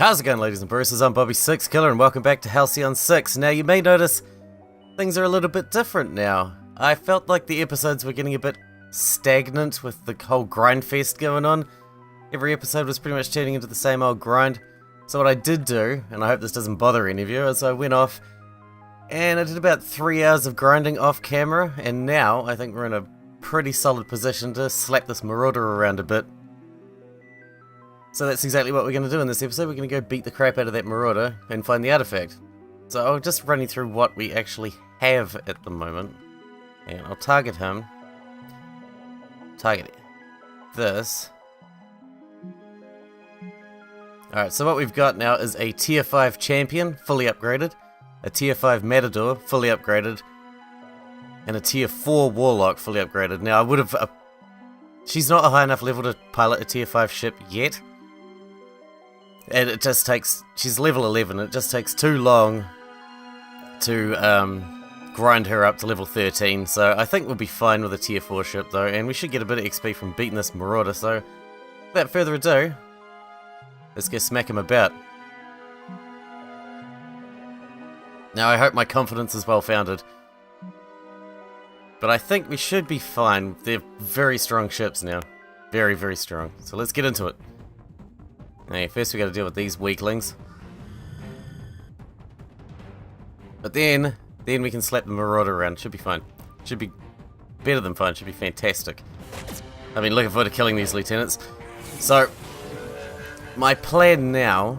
How's it going, ladies and bruises? I'm Bobby6Killer and welcome back to Halcyon 6. Now you may notice things are a little bit different now. I felt like the episodes were getting a bit stagnant with the whole grind fest going on. Every episode was pretty much turning into the same old grind. So what I did do, and I hope this doesn't bother any of you, is I went off and I did about 3 hours of grinding off camera, and now I think we're in a pretty solid position to slap this Marauder around a bit. So that's exactly what we're going to do in this episode. We're going to go beat the crap out of that Marauder and find the artifact. So I'll just run you through what we actually have at the moment. And I'll target him. Target this. Alright, so what we've got now is a tier 5 champion, fully upgraded. A tier 5 Matador, fully upgraded. And a tier 4 Warlock, fully upgraded. Now I would have... she's not a high enough level to pilot a tier 5 ship yet. And it just takes... she's level 11, it just takes too long to grind her up to level 13. So I think we'll be fine with a tier 4 ship though, and we should get a bit of XP from beating this Marauder. So without further ado, let's go smack him about. Now I hope my confidence is well founded, but I think we should be fine. They're very strong ships now. Very, very strong. So let's get into it. Okay, first we got to deal with these weaklings. But then we can slap the Marauder around. Should be fine. Should be better than fine. Should be fantastic. I've been looking forward to killing these lieutenants. So, my plan now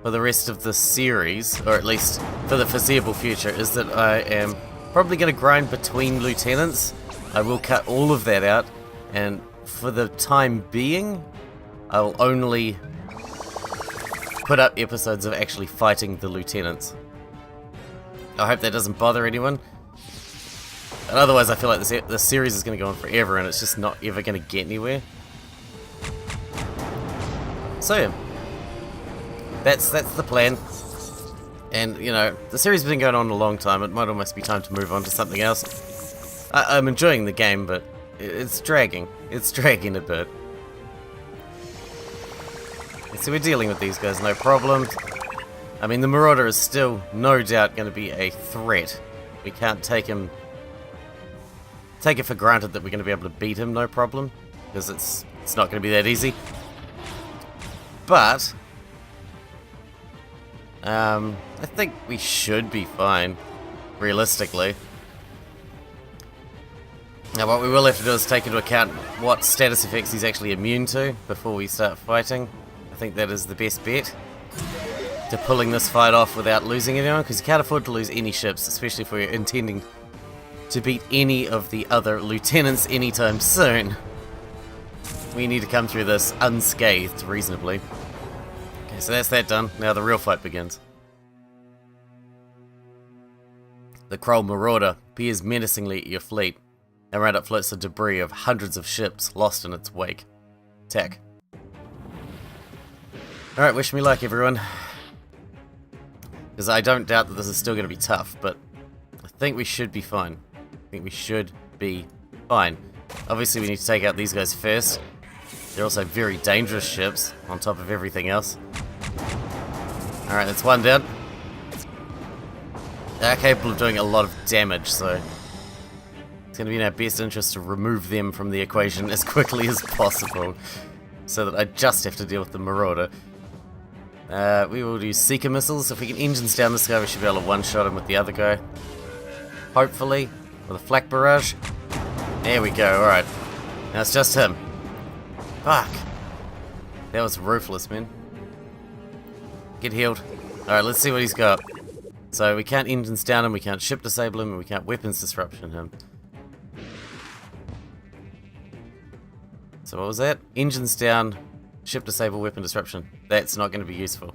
for the rest of the series, or at least for the foreseeable future, is that I am probably going to grind between lieutenants. I will cut all of that out, and for the time being, I will only put up episodes of actually fighting the lieutenants. I hope that doesn't bother anyone. And otherwise I feel like this series is going to go on forever and it's just not ever going to get anywhere. So yeah, that's the plan. And you know, the series has been going on a long time. It might almost be time to move on to something else. I'm enjoying the game, but it's dragging. It's dragging a bit. So we're dealing with these guys, no problem. I mean, the Marauder is still no doubt going to be a threat. We can't take it for granted that we're going to be able to beat him, no problem, because it's not going to be that easy. But I think we should be fine, realistically. Now, what we will have to do is take into account what status effects he's actually immune to before we start fighting. I think that is the best bet to pulling this fight off without losing anyone, because you can't afford to lose any ships, especially if we're intending to beat any of the other lieutenants anytime soon. We need to come through this unscathed reasonably. Okay, so that's that done. Now the real fight begins. The Kroll Marauder peers menacingly at your fleet. Around it floats the debris of hundreds of ships lost in its wake. Attack. Alright, wish me luck, everyone. Because I don't doubt that this is still going to be tough, but I think we should be fine. I think we should be fine. Obviously, we need to take out these guys first. They're also very dangerous ships, on top of everything else. Alright, that's one down. They're capable of doing a lot of damage, so it's going to be in our best interest to remove them from the equation as quickly as possible, so that I just have to deal with the Marauder. We will do Seeker missiles. If we can engines down this guy, we should be able to one-shot him with the other guy. Hopefully, with a flak barrage. There we go, alright. Now it's just him. Fuck. That was ruthless, man. Get healed. Alright, let's see what he's got. So we can't engines down him, we can't ship disable him, and we can't weapons disruption him. So what was that? Engines down, ship disable, weapon disruption. That's not going to be useful.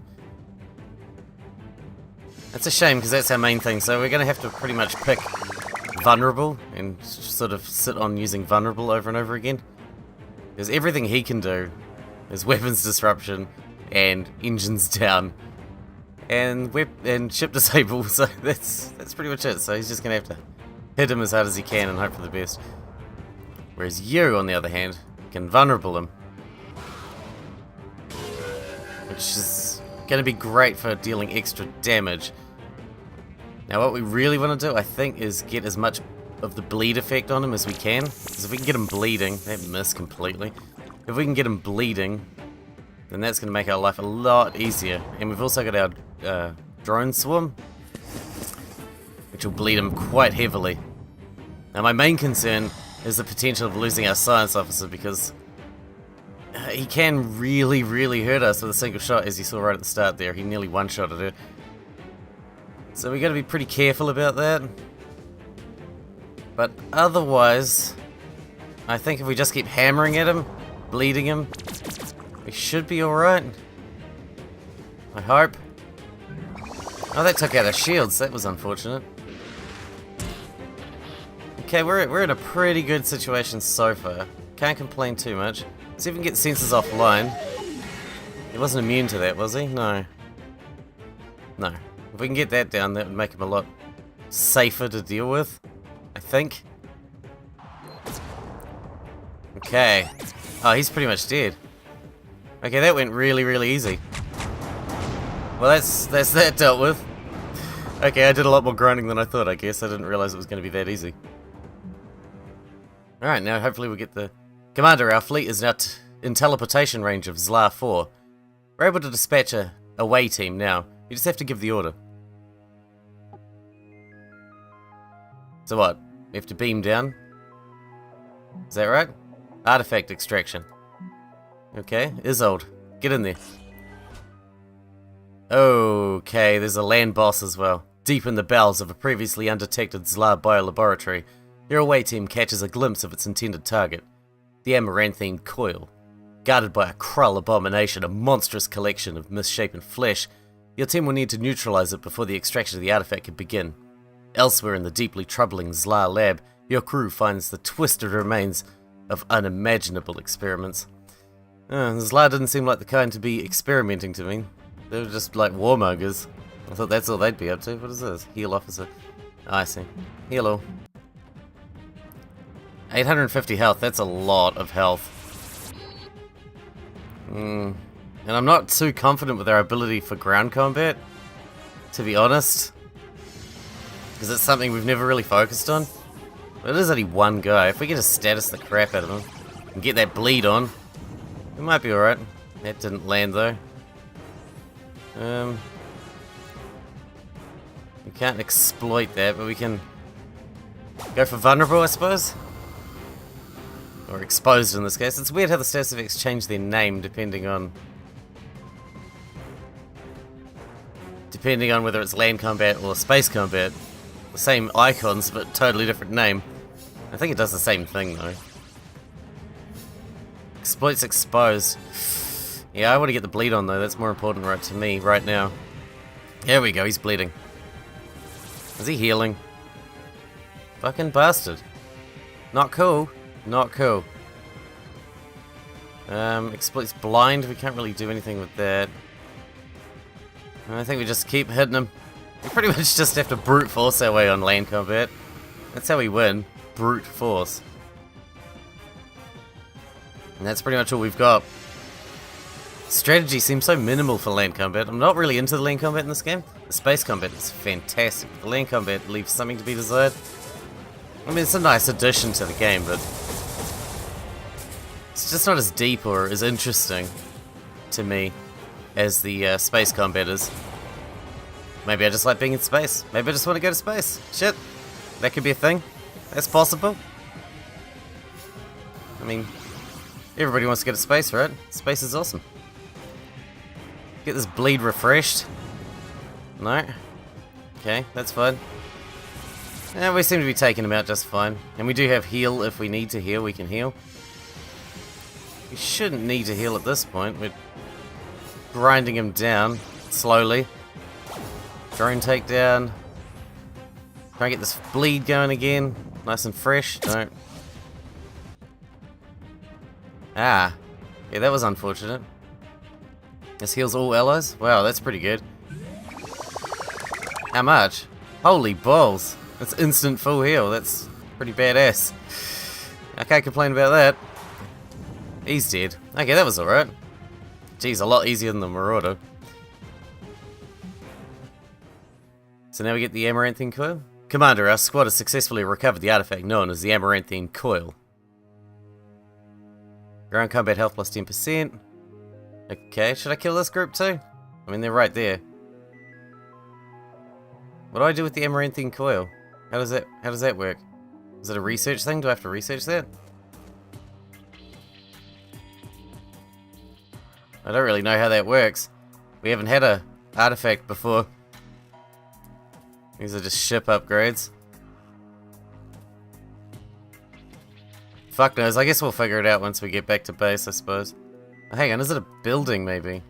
That's a shame, because that's our main thing. So we're going to have to pretty much pick vulnerable and sort of sit on using vulnerable over and over again. Because everything he can do is weapons disruption and engines down and ship disable. So that's pretty much it. So he's just going to have to hit him as hard as he can and hope for the best. Whereas you, on the other hand, can vulnerable him. Which is Gonna be great for dealing extra damage. Now what we really want to do, I think, is get as much of the bleed effect on him as we can. Because if we can get him bleeding, that missed completely. If we can get him bleeding, then that's going to make our life a lot easier. And we've also got our drone swarm, which will bleed him quite heavily. Now my main concern is the potential of losing our science officer, because he can really, really hurt us with a single shot, as you saw right at the start there. He nearly one-shotted her. So we got to be pretty careful about that. But otherwise, I think if we just keep hammering at him, bleeding him, we should be alright. I hope. Oh, that took out our shields. That was unfortunate. Okay, we're in a pretty good situation so far. Can't complain too much. See if we can get sensors offline. He wasn't immune to that, was he? No. No. If we can get that down, that would make him a lot safer to deal with, I think. Okay. Oh, he's pretty much dead. Okay, that went really, really easy. Well, that's that dealt with. Okay, I did a lot more grinding than I thought, I guess. I didn't realize it was going to be that easy. Alright, now hopefully we'll get the... Commander, our fleet is now in teleportation range of Zla 4. We're able to dispatch a away team now. You just have to give the order. So what? We have to beam down? Is that right? Artifact extraction. Okay, Isolde, get in there. Okay, there's a land boss as well. Deep in the bowels of a previously undetected Zla biolaboratory, your away team catches a glimpse of its intended target. The amaranthine coil. Guarded by a Krull abomination, a monstrous collection of misshapen flesh, your team will need to neutralize it before the extraction of the artifact can begin. Elsewhere in the deeply troubling Zla lab, your crew finds the twisted remains of unimaginable experiments. Zla didn't seem like the kind to be experimenting to me. They were just like warmongers. I thought that's all they'd be up to. What is this? Heal officer. Oh, I see. Hello. 850 health, that's a lot of health. And I'm not too confident with our ability for ground combat, to be honest. Because it's something we've never really focused on. But it is only one guy. If we get to status the crap out of him and get that bleed on, we might be alright. That didn't land though. We can't exploit that, but we can go for vulnerable, I suppose. Or exposed in this case. It's weird how the status effects change their name depending on whether it's land combat or space combat. The same icons, but totally different name. I think it does the same thing though. Exploits exposed. Yeah, I want to get the bleed on though. That's more important right to me right now. There we go. He's bleeding. Is he healing? Fucking bastard. Not cool. Not cool. Exploits blind. We can't really do anything with that. I think we just keep hitting him. We pretty much just have to brute force our way on land combat. That's how we win. Brute force. And that's pretty much all we've got. Strategy seems so minimal for land combat. I'm not really into the land combat in this game. The space combat is fantastic. The land combat leaves something to be desired. I mean, it's a nice addition to the game, but it's just not as deep or as interesting to me as the space combat is. Maybe I just like being in space. Maybe I just want to go to space. Shit. That could be a thing. That's possible. I mean, everybody wants to go to space, right? Space is awesome. Get this bleed refreshed. No? Okay, that's fine. Yeah, we seem to be taking him out just fine. And we do have heal if we need to heal, we can heal. We shouldn't need to heal at this point. We're grinding him down slowly. Drone takedown. Try and get this bleed going again. Nice and fresh. Don't. Ah. Yeah, that was unfortunate. This heals all allies? Wow, that's pretty good. How much? Holy balls. That's instant full heal. That's pretty badass. I can't complain about that. He's dead. Okay, that was alright. Geez, a lot easier than the Marauder. So now we get the Amaranthine Coil. Commander, our squad has successfully recovered the artifact known as the Amaranthine Coil. Ground combat health plus 10%. Okay, should I kill this group too? I mean, they're right there. What do I do with the Amaranthine Coil? How does that work? Is it a research thing? Do I have to research that? I don't really know how that works. We haven't had a artifact before. These are just ship upgrades. Fuck knows, I guess we'll figure it out once we get back to base, I suppose. Oh, hang on, is it a building maybe?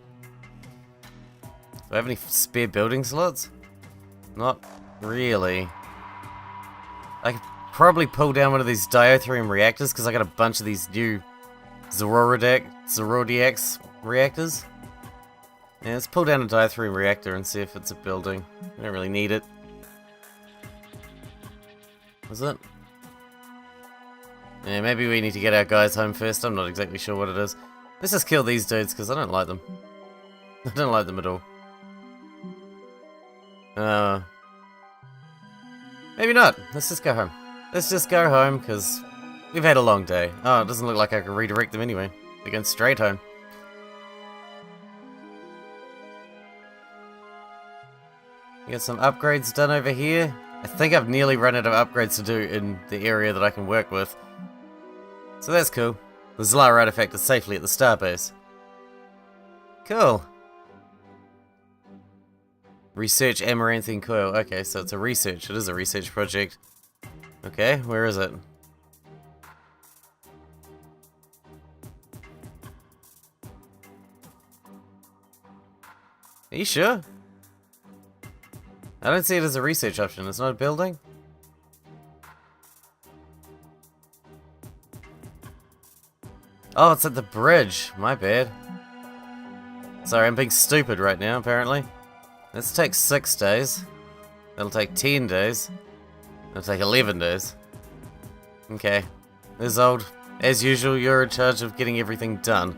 Do I have any spare building slots? Not really. I could probably pull down one of these diatherium reactors because I got a bunch of these new Zerodiax reactors. Yeah, let's pull down a diatherium reactor and see if it's a building. I don't really need it. Is it? Yeah, maybe we need to get our guys home first. I'm not exactly sure what it is. Let's just kill these dudes because I don't like them. I don't like them at all. Maybe not. Let's just go home. Let's just go home because we've had a long day. Oh, it doesn't look like I can redirect them anyway. They're going straight home. Get some upgrades done over here. I think I've nearly run out of upgrades to do in the area that I can work with. So that's cool. The Zlar artifact is safely at the starbase. Cool. Research Amaranthine Coil. Okay, so it's a research. It is a research project. Okay, where is it? Are you sure? I don't see it as a research option. It's not a building? Oh, it's at the bridge. My bad. Sorry, I'm being stupid right now, apparently. This takes 6 days. That'll take 10 days. That'll take 11 days. Okay. Isolde, as usual, you're in charge of getting everything done.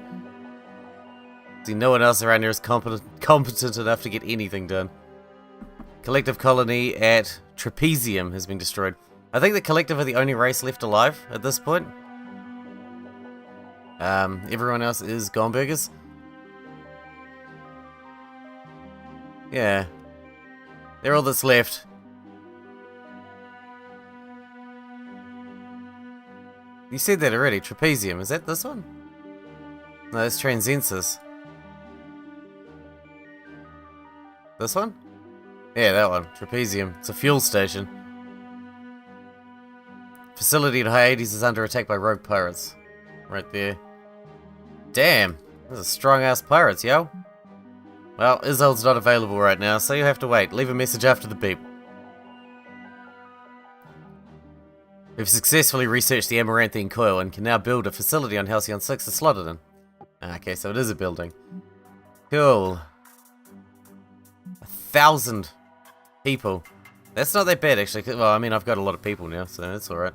See, no one else around here is competent enough to get anything done. Collective colony at Trapezium has been destroyed. I think the Collective are the only race left alive at this point. Everyone else is Gomburgers. Yeah. They're all that's left. You said that already. Trapezium. Is that this one? No, that's Transensis. This one? Yeah, that one. Trapezium. It's a fuel station. Facility at Hyades is under attack by rogue pirates. Right there. Damn. Those are strong-ass pirates, yo. Well, Isolde's not available right now, so you have to wait. Leave a message after the beep. We've successfully researched the Amaranthine Coil and can now build a facility on Halcyon 6 to slot it in. Okay, so it is a building. Cool. 1,000 people. That's not that bad, actually. Well, I mean, I've got a lot of people now, so that's alright.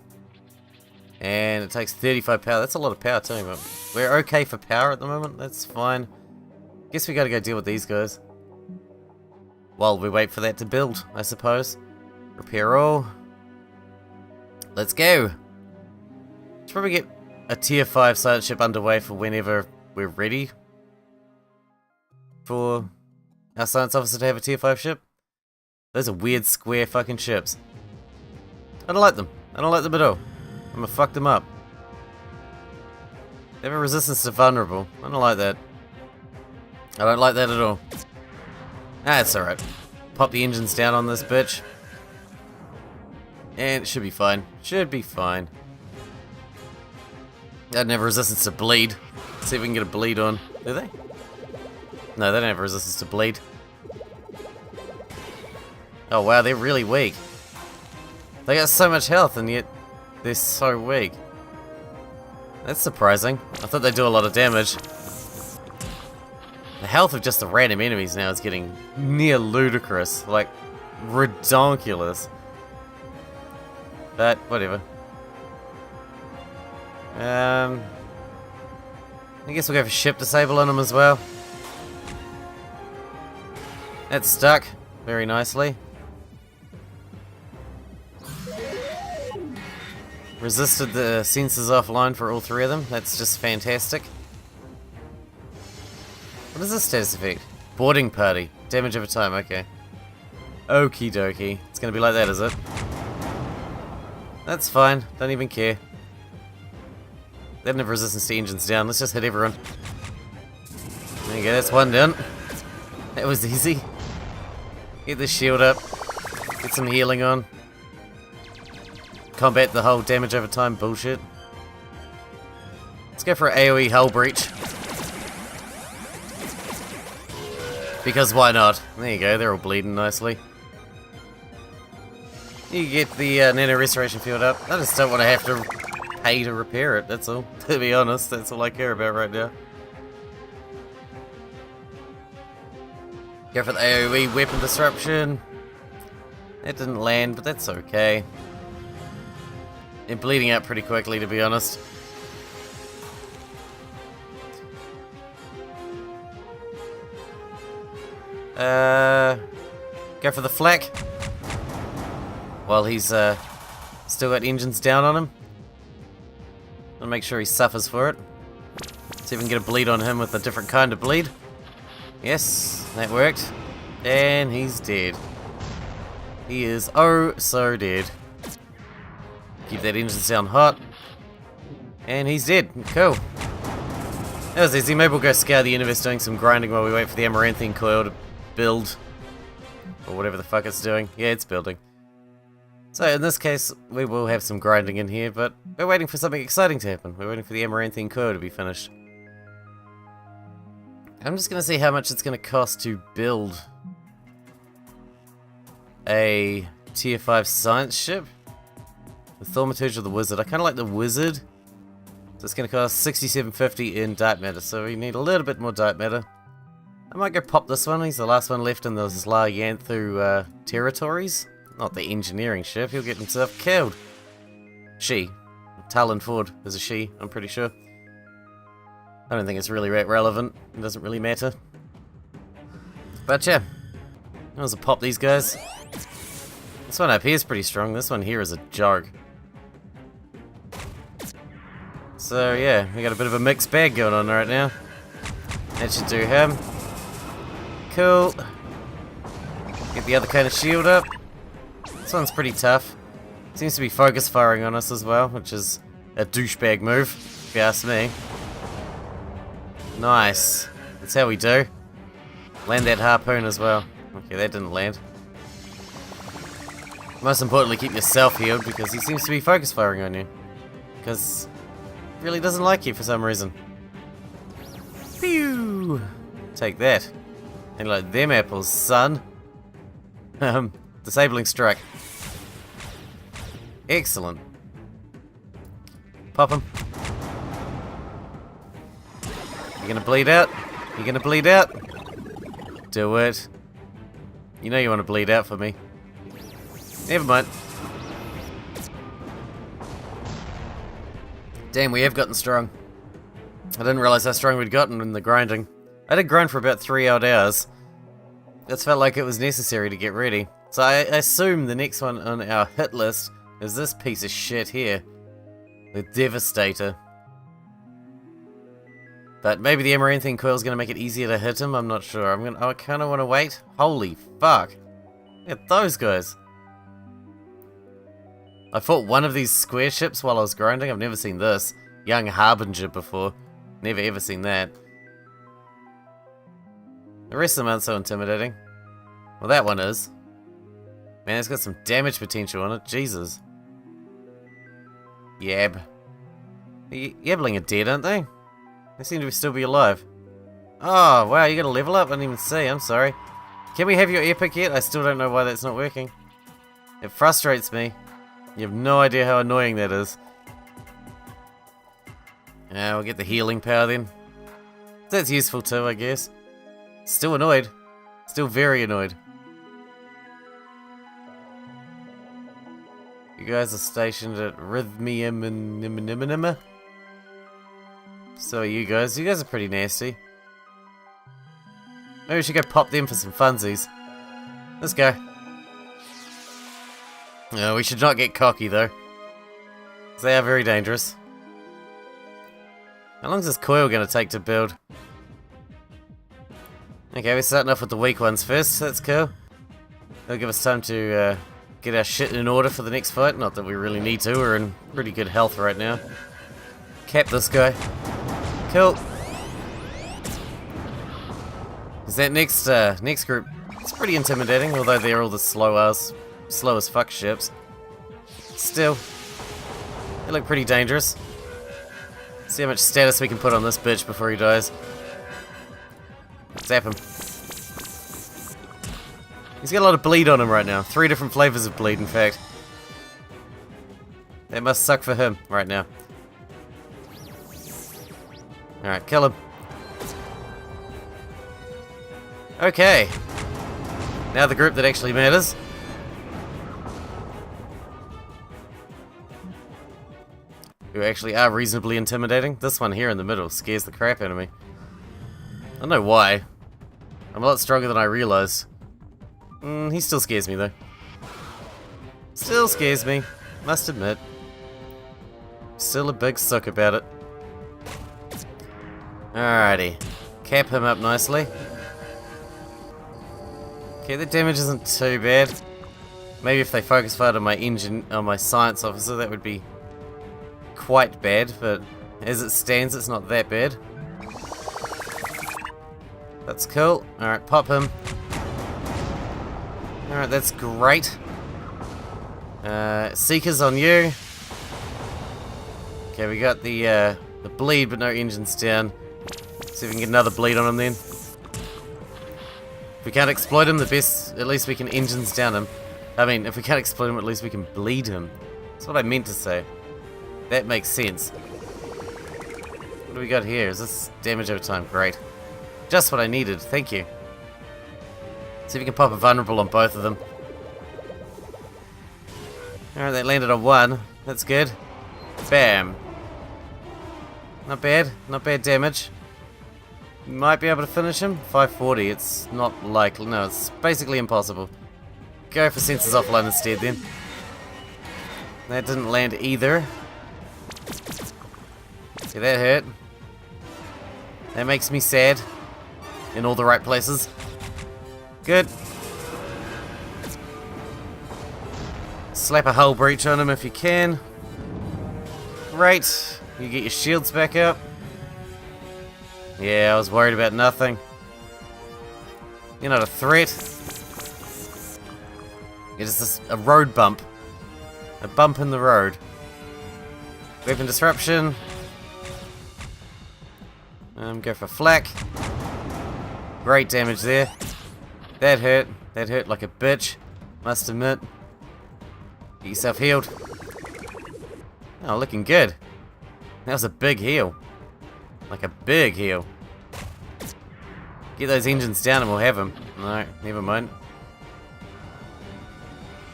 And it takes 35 power. That's a lot of power too, but we're okay for power at the moment. That's fine. Guess we gotta go deal with these guys. While we wait for that to build, I suppose. Repair all. Let's go. Let's probably get a tier 5 science ship underway for whenever we're ready. For our science officer to have a tier 5 ship. Those are weird square fucking ships. I don't like them. I don't like them at all. I'm gonna fuck them up. They have a resistance to vulnerable. I don't like that. I don't like that at all. Ah, it's alright. Pop the engines down on this bitch. And it should be fine. Should be fine. They don't have resistance to bleed. Let's see if we can get a bleed on. Do they? No, they don't have resistance to bleed. Oh wow, they're really weak. They got so much health and yet they're so weak. That's surprising. I thought they'd do a lot of damage. The health of just the random enemies now is getting near ludicrous. Like, redonkulous. But, whatever. I guess we'll go for ship disable on them as well. That's stuck very nicely. Resisted the sensors offline for all three of them. That's just fantastic. What is this status effect? Boarding party. Damage over time, okay. Okie dokie. It's gonna be like that, is it? That's fine. Don't even care. They don't have resistance to engines down. Let's just hit everyone. There you go, that's one down. That was easy. Get the shield up. Get some healing on. Combat the whole damage over time bullshit. Let's go for an AoE hull breach. Because why not? There you go, they're all bleeding nicely. You get the nano restoration field up. I just don't want to have to pay to repair it, that's all. To be honest, that's all I care about right now. Go for the AoE weapon disruption. That didn't land, but that's okay. They're bleeding out pretty quickly, to be honest. Go for the flak. While he's still got engines down on him. I'll make sure he suffers for it. See if we can get a bleed on him with a different kind of bleed. Yes, that worked. And he's dead. He is oh so dead. Keep that engine down hot. And he's dead. Cool. That was easy. Maybe we'll go scour the universe doing some grinding while we wait for the amaranthine coil to build. Or whatever the fuck it's doing. Yeah, it's building. So in this case, we will have some grinding in here, but we're waiting for something exciting to happen. We're waiting for the amaranthine coil to be finished. I'm just going to see how much it's going to cost to build a tier 5 science ship. The Thaumaturge or the Wizard. I kind of like the Wizard. So it's going to cost 67.50 in dark matter, so we need a little bit more dark matter. I might go pop this one. He's the last one left in those La Yanthu territories. Not the engineering ship. He'll get himself killed. She. Talon Ford is a she, I'm pretty sure. I don't think it's really relevant. It doesn't really matter. But yeah. That was a pop, these guys. This one up here is pretty strong. This one here is a joke. So yeah, we got a bit of a mixed bag going on right now. That should do him. Cool. Get the other kind of shield up. This one's pretty tough. Seems to be focus firing on us as well, which is a douchebag move, if you ask me. Nice. That's how we do. Land that harpoon as well. Okay, that didn't land. Most importantly, keep yourself healed because he seems to be focus firing on you. Because he really doesn't like you for some reason. Phew! Take that. And like them apples, son. Disabling strike. Excellent. Pop him. You gonna bleed out? You gonna bleed out? Do it. You know you want to bleed out for me. Never mind. Damn, we have gotten strong. I didn't realize how strong we'd gotten in the grinding. I did grind for about 3 odd hours. That's felt like it was necessary to get ready. So I assume the next one on our hit list is this piece of shit here. The Devastator. But maybe the amaranthine coil is going to make it easier to hit him, I'm not sure. I kind of want to wait. Holy fuck. Look at those guys. I fought one of these square ships while I was grinding. I've never seen this. Young Harbinger before. Never ever seen that. The rest of them aren't so intimidating. Well, that one is. Man, it's got some damage potential on it. Jesus. Yab. The Yabling are dead, aren't they? They seem to still be alive. Oh, wow, you got a level up? I didn't even see, I'm sorry. Can we have your epic yet? I still don't know why that's not working. It frustrates me. You have no idea how annoying that is. Yeah, we'll get the healing power then. That's useful too, I guess. Still annoyed. Still very annoyed. You guys are stationed at Rhythmium and Nimma. So are you guys. You guys are pretty nasty. Maybe we should go pop them for some funsies. Let's go. No, we should not get cocky though. They are very dangerous. How long is this coil going to take to build? Okay, we're starting off with the weak ones first. That's cool. That'll give us time to get our shit in order for the next fight. Not that we really need to. We're in pretty good health right now. Cap this guy. Cool. Is that next group? It's pretty intimidating, although they're all the slow as fuck ships. Still, they look pretty dangerous. See how much status we can put on this bitch before he dies. Zap him. He's got a lot of bleed on him right now. 3 different flavors of bleed, in fact. That must suck for him right now. Alright, kill him. Okay. Now the group that actually matters. Who actually are reasonably intimidating. This one here in the middle scares the crap out of me. I don't know why. I'm a lot stronger than I realized. He still scares me though. Still scares me, must admit. Still a big suck about it. Alrighty. Cap him up nicely. Okay, the damage isn't too bad. Maybe if they focus fire on my science officer, that would be quite bad, but as it stands, it's not that bad. That's cool. Alright, pop him. Alright, that's great. Seekers on you. Okay, we got the bleed, but no engines down. See if we can get another bleed on him then. If we can't exploit him, at least we can engines down him. I mean, if we can't exploit him, at least we can bleed him. That's what I meant to say. That makes sense. What do we got here? Is this damage over time? Great. Just what I needed, thank you. See if we can pop a vulnerable on both of them. Alright, they landed on one. That's good. Bam. Not bad. Not bad damage. Might be able to finish him. 540. It's not likely. No, it's basically impossible. Go for sensors offline instead then. That didn't land either. See, that hurt. That makes me sad. In all the right places. Good. Slap a hull breach on him if you can. Great. You get your shields back up. Yeah, I was worried about nothing. You're not a threat. It is just a road bump. A bump in the road. Weapon disruption. Go for flak. Great damage there. That hurt. That hurt like a bitch. Must admit. Get yourself healed. Oh, looking good. That was a big heal. Like a big heal. Get those engines down and we'll have him. No, never mind.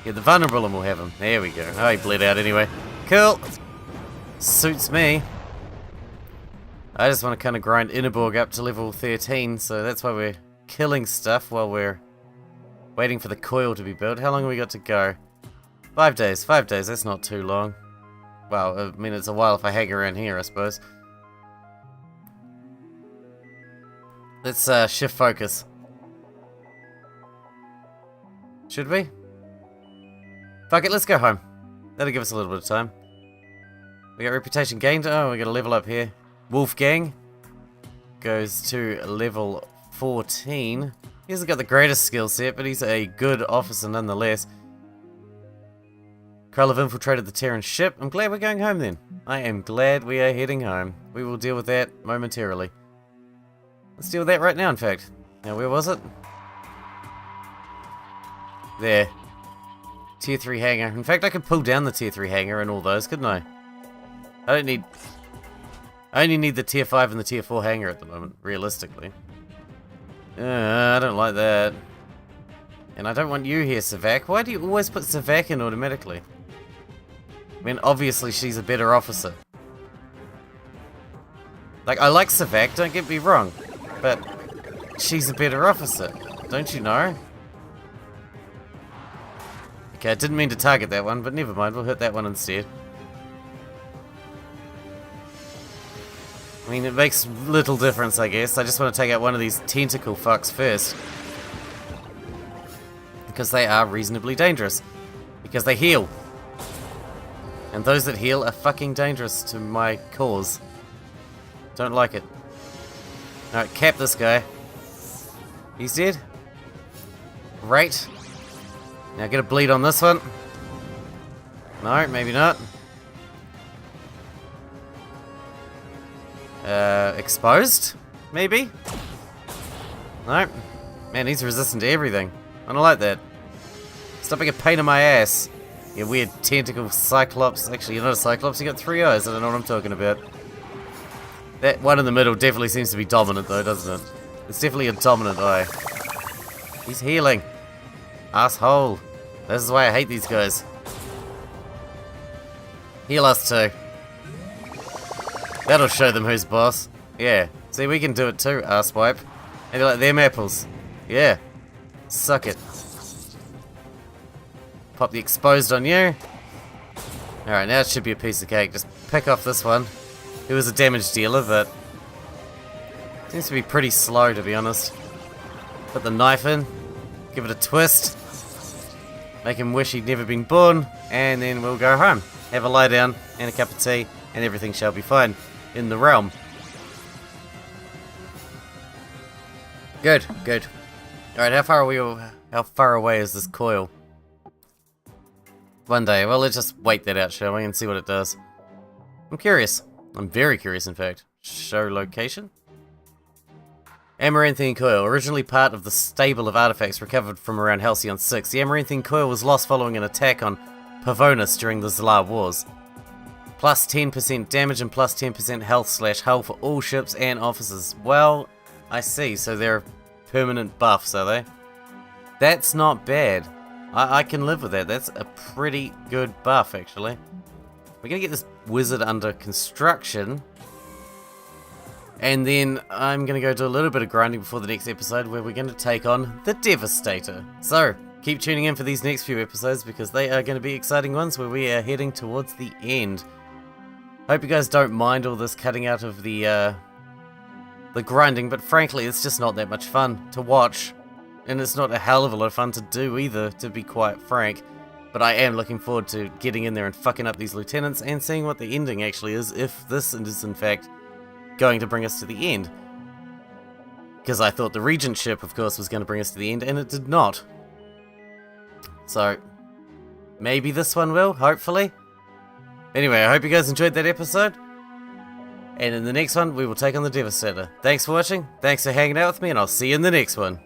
Get the vulnerable and we'll have him. There we go. Oh, he bled out anyway. Cool. Suits me. I just want to kind of grind Inneborg up to level 13, so that's why we're killing stuff while we're waiting for the coil to be built. How long have we got to go? 5 days. 5 days, that's not too long. Well, I mean, it's a while if I hang around here, I suppose. Let's shift focus. Should we? Fuck it, let's go home. That'll give us a little bit of time. We got reputation gained. Oh, we got a level up here. Wolfgang goes to level 14. He hasn't got the greatest skill set, but he's a good officer nonetheless. Krell have infiltrated the Terran ship. I'm glad we're going home then. I am glad we are heading home. We will deal with that momentarily. Let's deal with that right now, in fact. Now, where was it? There. Tier 3 hangar. In fact, I could pull down the Tier 3 hangar and all those, couldn't I? I only need the Tier 5 and the Tier 4 hangar at the moment, realistically. I don't like that. And I don't want you here, Savak. Why do you always put Savak in automatically? I mean, obviously she's a better officer. Like, I like Savak, don't get me wrong. But she's a better officer. Don't you know? Okay, I didn't mean to target that one, but never mind. We'll hit that one instead. I mean, it makes little difference, I guess. I just want to take out one of these tentacle fucks first. Because they are reasonably dangerous. Because they heal. And those that heal are fucking dangerous to my cause. Don't like it. Alright, cap this guy. He's dead. Great. Now get a bleed on this one. No, maybe not. Exposed? Maybe? No. Man, he's resistant to everything. I don't like that. Stop being a pain in my ass. You weird tentacle cyclops. Actually, you're not a cyclops, you got 3 eyes. I don't know what I'm talking about. That one in the middle definitely seems to be dominant though, doesn't it? It's definitely a dominant eye. He's healing. Asshole. This is why I hate these guys. Heal us too. That'll show them who's boss. Yeah. See, we can do it too, asswipe. And you like them apples. Yeah. Suck it. Pop the exposed on you. Alright, now it should be a piece of cake. Just pick off this one. He was a damage dealer, but seems to be pretty slow, to be honest. Put the knife in. Give it a twist. Make him wish he'd never been born. And then we'll go home. Have a lie down and a cup of tea. And everything shall be fine in the realm. Good, good. Alright, how far away is this coil? One day. Well, let's just wait that out, shall we, and see what it does. I'm curious. I'm very curious, in fact. Show location? Amaranthine Coil. Originally part of the stable of artifacts recovered from around Halcyon 6, the Amaranthine Coil was lost following an attack on Pavonis during the Zlar Wars. Plus 10% damage and plus 10% health/hull for all ships and officers. Well, I see. So they're permanent buffs, are they? That's not bad. I can live with that. That's a pretty good buff, actually. We're going to get this wizard under construction. And then I'm going to go do a little bit of grinding before the next episode where we're going to take on the Devastator. So, keep tuning in for these next few episodes because they are going to be exciting ones where we are heading towards the end. Hope you guys don't mind all this cutting out of the grinding, but frankly, it's just not that much fun to watch. And it's not a hell of a lot of fun to do either, to be quite frank. But I am looking forward to getting in there and fucking up these lieutenants and seeing what the ending actually is, if this is in fact going to bring us to the end. Because I thought the regentship, of course, was going to bring us to the end, and it did not. So, maybe this one will, hopefully. Anyway, I hope you guys enjoyed that episode. And in the next one, we will take on the Devastator. Thanks for watching, thanks for hanging out with me, and I'll see you in the next one.